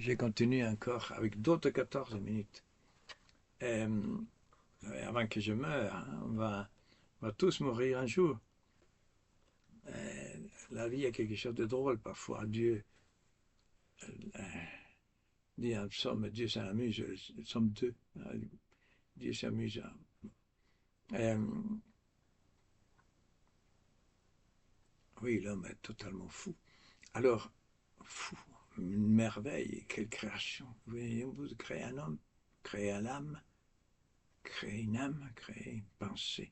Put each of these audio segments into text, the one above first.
j'ai continué encore avec d'autres 14 minutes. Euh, Avant que je meure, hein, on va tous mourir un jour. Euh, la vie est quelque chose de drôle parfois. Dieu dit en psaume, Dieu s'amuse, psaume 2, Dieu s'amuse. Euh, oui, l'homme est totalement fou. Alors, fou, une merveille, quelle création. Vous créez un homme, créez l'âme, créez une âme, créez une pensée.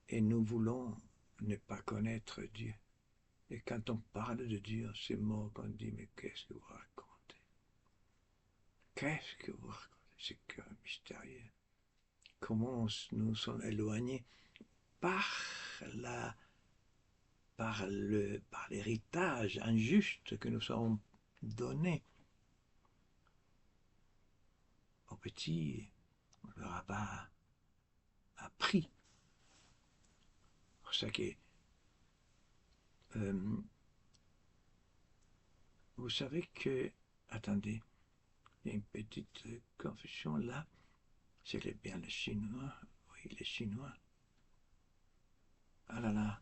Et nous voulons ne pas connaître Dieu. Et quand on parle de Dieu, ces mots qu'on dit, mais qu'est-ce que vous racontez? Qu'est-ce que vous racontez? C'est que mystérieux. Comment nous sommes éloignés par la par l'héritage injuste que nous avons donné aux petits, on ne leur a pas appris. C'est pour ça que euh, vous savez que, attendez, il y a une petite confusion là, c'est bien le chinois, oui, les chinois. Ah là là,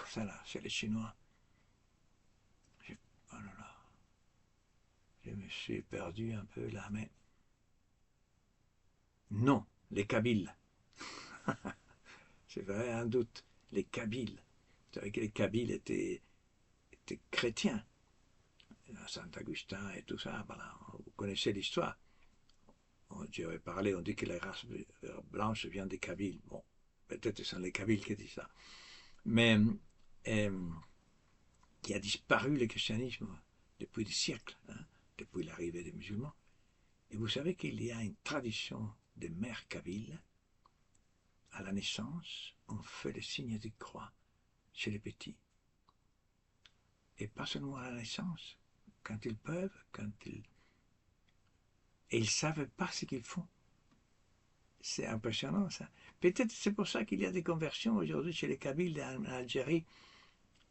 ça là, c'est les chinois. Oh là là, je me suis perdu un peu là, mais non, les Kabyles. C'est vrai, un doute. Les Kabyles. Vous savez que les Kabyles étaient chrétiens. Saint-Augustin et tout ça, voilà. Vous connaissez l'histoire. J'avais parlé, on dit que la race blanche vient des Kabyles. Bon, peut-être que ce sont les Kabyles qui disent ça. Mais qui a disparu le christianisme depuis des siècles, hein, depuis l'arrivée des musulmans. Et vous savez qu'il y a une tradition des mères kabyles. À la naissance, on fait le signe de croix chez les petits. Et pas seulement à la naissance, quand ils peuvent, quand ils... Et ils ne savent pas ce qu'ils font. C'est impressionnant ça. Peut-être c'est pour ça qu'il y a des conversions aujourd'hui chez les Kabyles en Algérie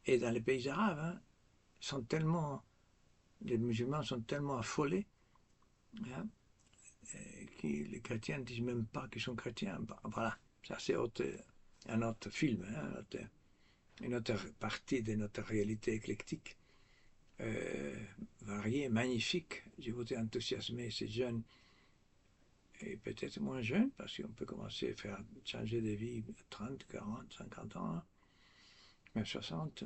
et dans les pays arabes. Hein, sont tellement, les musulmans sont tellement affolés, hein, que les chrétiens ne disent même pas qu'ils sont chrétiens. Voilà, ça c'est un autre film, hein, une autre partie de notre réalité éclectique. Euh, Variée, magnifique. Je voudrais enthousiasmer ces jeunes et peut-être moins jeunes, parce qu'on peut commencer à faire changer de vie à 30, 40, 50 ans, hein, même 60,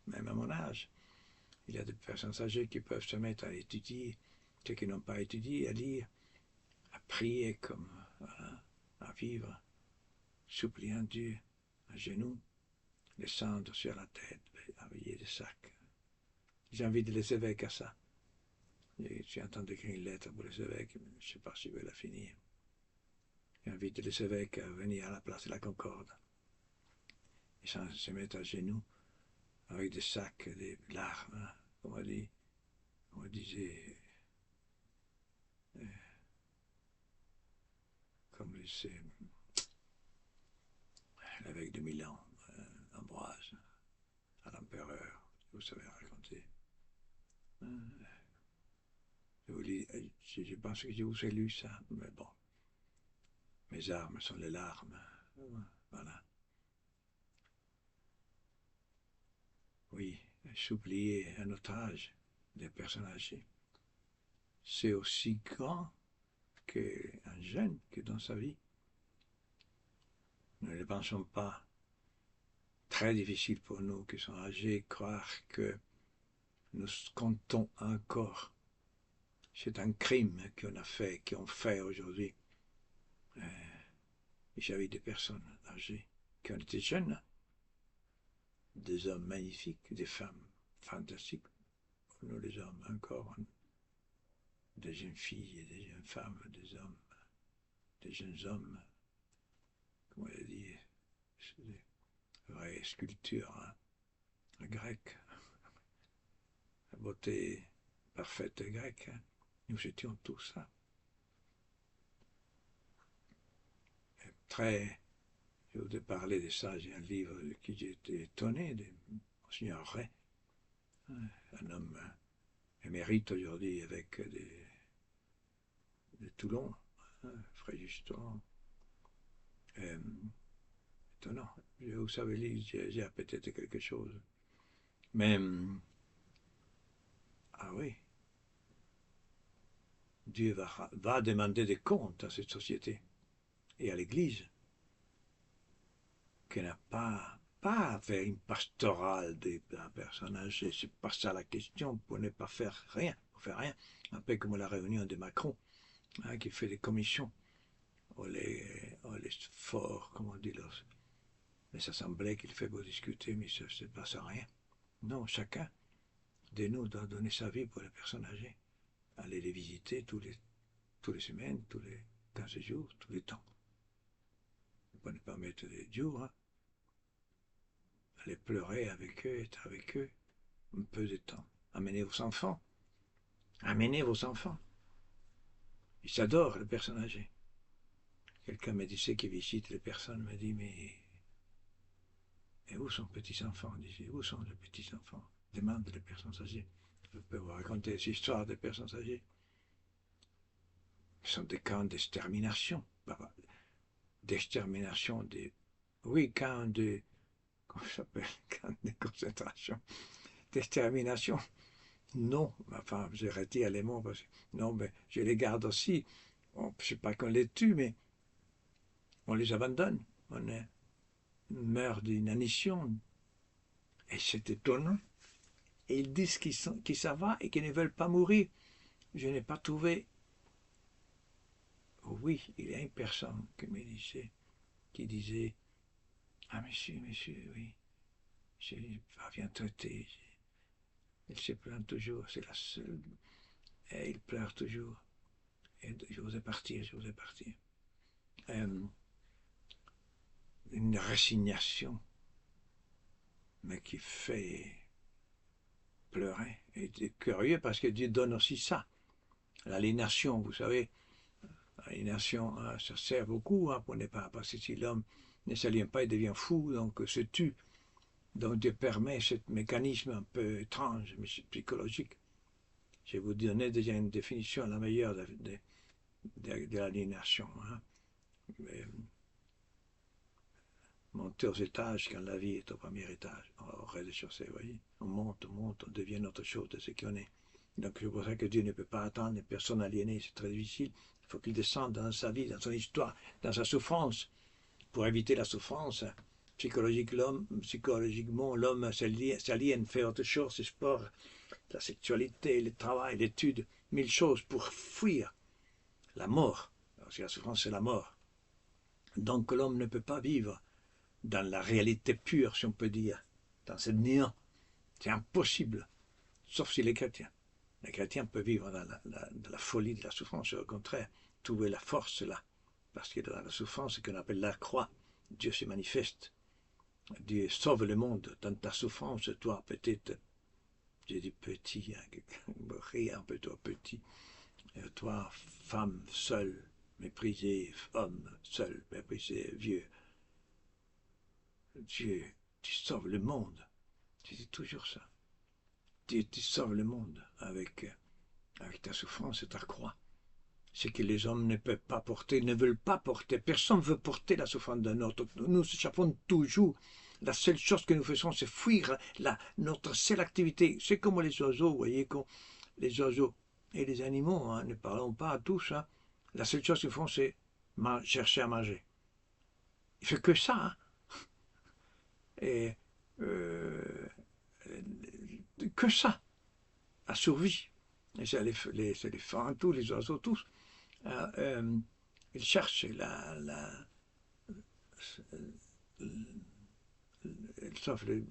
même à mon âge. Il y a des personnes âgées qui peuvent se mettre à étudier, ceux qui n'ont pas étudié, à lire, à prier comme, voilà, à vivre, suppliant Dieu, à genoux, descendre sur la tête, envoyer des sacs. J'invite les évêques à ça. Je suis en train d'écrire une lettre pour les évêques, mais je ne sais pas si je vais la finir. J'invite les évêques à venir à la place de la Concorde. Ils se mettent à genoux avec des sacs, des larmes, hein, comme on disait, comme l'évêque de Milan, Ambroise, à l'empereur, vous savez raconter. Je pense que je vous ai lu ça, mais bon, mes armes sont les larmes. Voilà. Oui, supplier un otage des personnes âgées. C'est aussi grand qu'un jeune que dans sa vie. Nous ne pensons pas. Très difficile pour nous qui sommes âgés croire que nous comptons encore. C'est un crime qu'on fait aujourd'hui. J'avais des personnes âgées qui ont été jeunes, des hommes magnifiques, des femmes fantastiques. Nous les hommes encore, des jeunes filles et des jeunes femmes, des hommes, des jeunes hommes, comment on dit, des vraies sculptures, hein, grecques, la beauté parfaite grecque. Hein. Nous étions tous ça. Très, je voudrais parler de ça, j'ai un livre qui j'ai été étonné de Monseigneur Ray, un homme émérite aujourd'hui évêque de Toulon, hein, Frère Justin. Étonnant. Vous savez, j'ai peut-être quelque chose. Mais, ah oui, Dieu va demander des comptes à cette société et à l'Église, qui n'a pas à faire une pastorale des personnes âgées. C'est pas ça la question, pour ne pas faire rien. Pour faire rien. Un peu comme la réunion de Macron, hein, qui fait des commissions. On les forts, comment on dit, les assemblées qu'il fait pour discuter, mais ça ne passe à rien. Non, chacun de nous doit donner sa vie pour les personnes âgées. Aller les visiter tous les semaines, tous les 15 jours, tous les temps. On ne pas mettre des jours, hein. Aller pleurer avec eux, être avec eux, un peu de temps. Amenez vos enfants. Amenez vos enfants. Ils adorent les personnes âgées. Quelqu'un me disait qu'il visite les personnes, me dit, mais et où sont les petits-enfants? Disait, où sont les petits-enfants? Demande les personnes âgées. Je peux vous raconter des histoires des personnes âgées. Ce sont des camps d'extermination. D'extermination des... Oui, camps de... Comment ça s'appelle? Camps de concentration. D'extermination. Non, enfin, j'ai retiré les mots parce que... Non, mais je les garde aussi. Bon, je ne sais pas qu'on les tue, mais on les abandonne. On meurt d'inanition. Et c'est étonnant. Et ils disent qu'ils ça va et qu'ils ne veulent pas mourir. Je n'ai pas trouvé... Oui, il y a une personne qui disait, ah monsieur, oui, je n'ai pas bien traité. Il se plaint toujours, c'est la seule. Et il pleure toujours. Et je voudrais partir. Une résignation, mais qui fait pleurer. Et c'est curieux parce que Dieu donne aussi ça. L'aliénation, vous savez, l'aliénation, ça sert beaucoup, hein, pour ne pas, parce que si l'homme ne s'aliène pas, il devient fou, donc se tue. Donc Dieu permet ce mécanisme un peu étrange, mais psychologique. Je vais vous donner déjà une définition la meilleure de l'aliénation. Hein. Monter aux étages quand la vie est au premier étage, au rez-de-chaussée, vous voyez. On monte, on devient autre chose de ce qu'on est. Donc c'est pour ça que Dieu ne peut pas attendre les personnes aliénées, c'est très difficile. Il faut qu'il descende dans sa vie, dans son histoire, dans sa souffrance. Pour éviter la souffrance, psychologiquement, l'homme s'aliène, fait autre chose, le sport, la sexualité, le travail, l'étude, 1000 choses pour fuir la mort. Parce que la souffrance, c'est la mort. Donc l'homme ne peut pas vivre dans la réalité pure, si on peut dire, dans ce néant. C'est impossible, sauf s'il est chrétien. Les chrétiens peuvent vivre dans la folie de la souffrance, au contraire, trouver la force là. Parce que dans la souffrance, ce qu'on appelle la croix, Dieu se manifeste. Dieu sauve le monde dans ta souffrance, toi peut-être, j'ai dit petit, hein, un peu toi petit, toi femme seule, méprisée, homme seul, méprisé, vieux. Dieu, tu sauves le monde. Tu dis toujours ça. Dieu, tu sauves le monde avec ta souffrance et ta croix. Ce que les hommes ne peuvent pas porter, ne veulent pas porter. Personne ne veut porter la souffrance d'un autre. Nous échappons toujours. La seule chose que nous faisons, c'est fuir notre seule activité. C'est comme les oiseaux, vous voyez, les oiseaux et les animaux, hein, ne parlons pas à tous. Hein. La seule chose qu'ils font, c'est chercher à manger. Il ne fait que ça. Hein. Et que ça, la survie. Et c'est les éléphants, tous les oiseaux, tous. Ils cherchent sauf les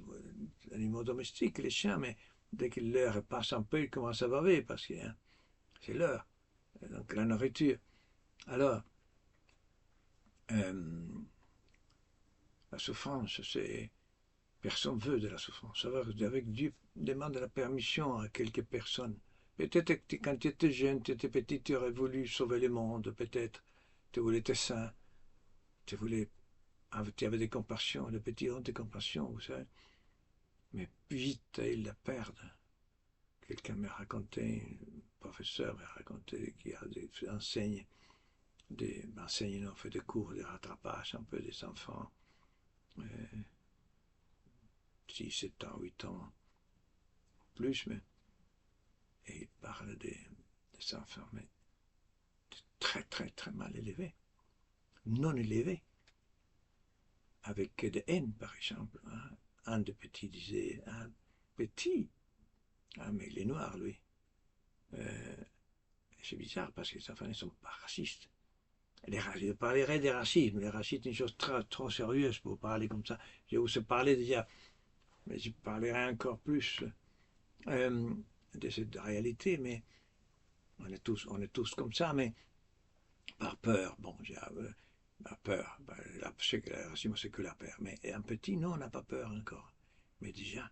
animaux domestiques, les chiens, mais dès qu'ils leur passent un peu, ils commencent à baver parce que hein, c'est l'heure. Donc la nourriture. Alors, la souffrance, c'est... Personne ne veut de la souffrance. Avec Dieu demande la permission à quelques personnes. Peut-être que quand tu étais jeune, tu étais petit, tu aurais voulu sauver le monde, peut-être. Tu voulais être saint. Tu avais des compassions, les petits ont des compassions, vous savez. Mais vite, ils la perdent. quelqu'un m'a raconté, un professeur m'a raconté qu'il enseigne, on fait des cours de rattrapage un peu des enfants, 6, 7 ans, 8 ans, plus, mais et il parle des enfants mais très très très mal élevés, non élevés, avec de haine par exemple. Hein. Un des petits disait, un petit, ah mais il est noir lui. C'est bizarre parce que les enfants ne sont pas racistes. Je parlerai des racismes. Les racistes, c'est une chose trop sérieuse pour parler comme ça. Je vous ai parlé déjà, mais je parlerai encore plus de cette réalité, mais on est tous comme ça, mais par peur. Bon, par peur. Le racisme, c'est que la peur. Mais un petit, non, on n'a pas peur encore. Mais déjà,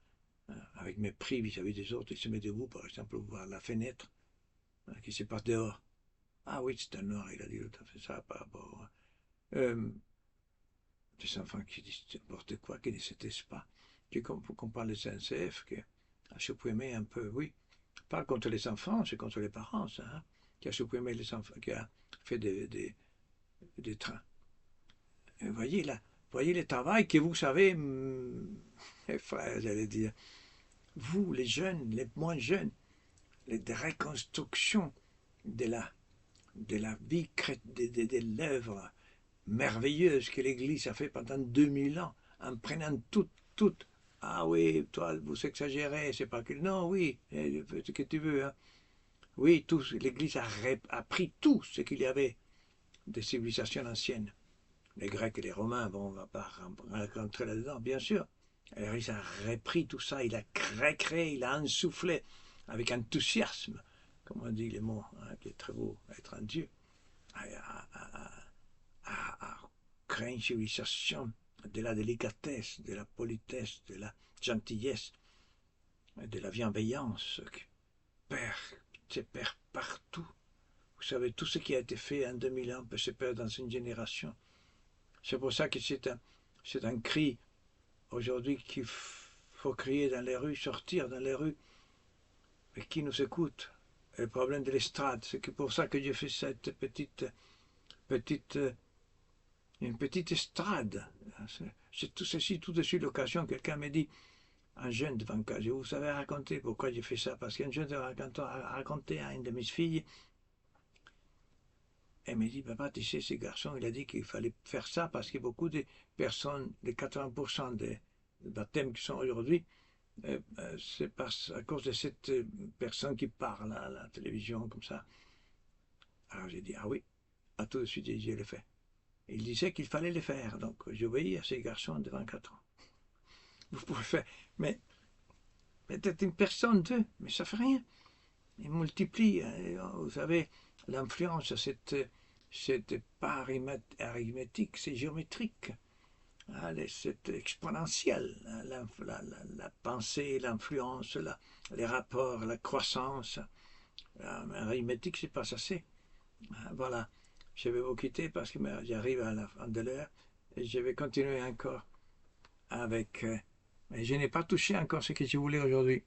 avec mépris vis-à-vis des autres, il se met debout, par exemple, pour voir la fenêtre qui se passe dehors. Ah oui, c'est un noir, il a dit tout à fait ça par rapport des enfants qui disent n'importe quoi, qui ne se taisent pas. Tu comprends les SNCF, qui a supprimé un peu, oui, pas contre les enfants, c'est contre les parents, ça, hein, qui a supprimé les enfants, qui a fait des trains. Et voyez là, voyez le travail que vous savez, mes frères, j'allais dire, vous, les jeunes, les moins jeunes, les reconstructions de la vie, de l'œuvre merveilleuse que l'Église a fait pendant 2000 ans, en prenant tout. Ah oui, toi, vous exagérez, c'est pas que... Non, oui, ce que tu veux. Hein. Oui, l'Église a pris tout ce qu'il y avait des civilisations anciennes. Les Grecs et les Romains, bon, on ne va pas rentrer là-dedans, bien sûr. L'Église a repris tout ça, il a recréé, il a insoufflé avec enthousiasme, comme on dit les mots, hein, qui est très beau, être un Dieu, à créer une civilisation de la délicatesse, de la politesse, de la gentillesse, de la bienveillance qui se perd partout. Vous savez, tout ce qui a été fait en 2000 ans peut se perdre dans une génération. C'est pour ça que c'est un cri aujourd'hui qu'il faut crier dans les rues, sortir dans les rues. Mais qui nous écoute? Le problème de l'estrade, c'est pour ça que j'ai fait cette une petite estrade. C'est tout ceci, tout de suite l'occasion. Quelqu'un m'a dit, un jeune de 24, je vous avais raconté pourquoi j'ai fait ça, parce qu'un jeune a raconté à une de mes filles, elle m'a dit, papa, tu sais, ce garçon, il a dit qu'il fallait faire ça parce que beaucoup de personnes, les 80% des baptêmes qui sont aujourd'hui, c'est à cause de cette personne qui parle à la télévision comme ça. Alors j'ai dit, ah oui, à tout de suite, je l'ai fait. Il disait qu'il fallait le faire, donc j'obéis à ces garçons de 24 ans. Vous pouvez faire, mais peut-être une personne, deux, mais ça fait rien. Il multiplie, vous savez, l'influence, c'est pas arithmétique, c'est géométrique. C'est exponentiel, la pensée, l'influence, les rapports, la croissance. Arithmétique, c'est pas assez. Voilà, je vais vous quitter parce que j'arrive à la fin de l'heure et je vais continuer encore avec... mais je n'ai pas touché encore ce que je voulais aujourd'hui.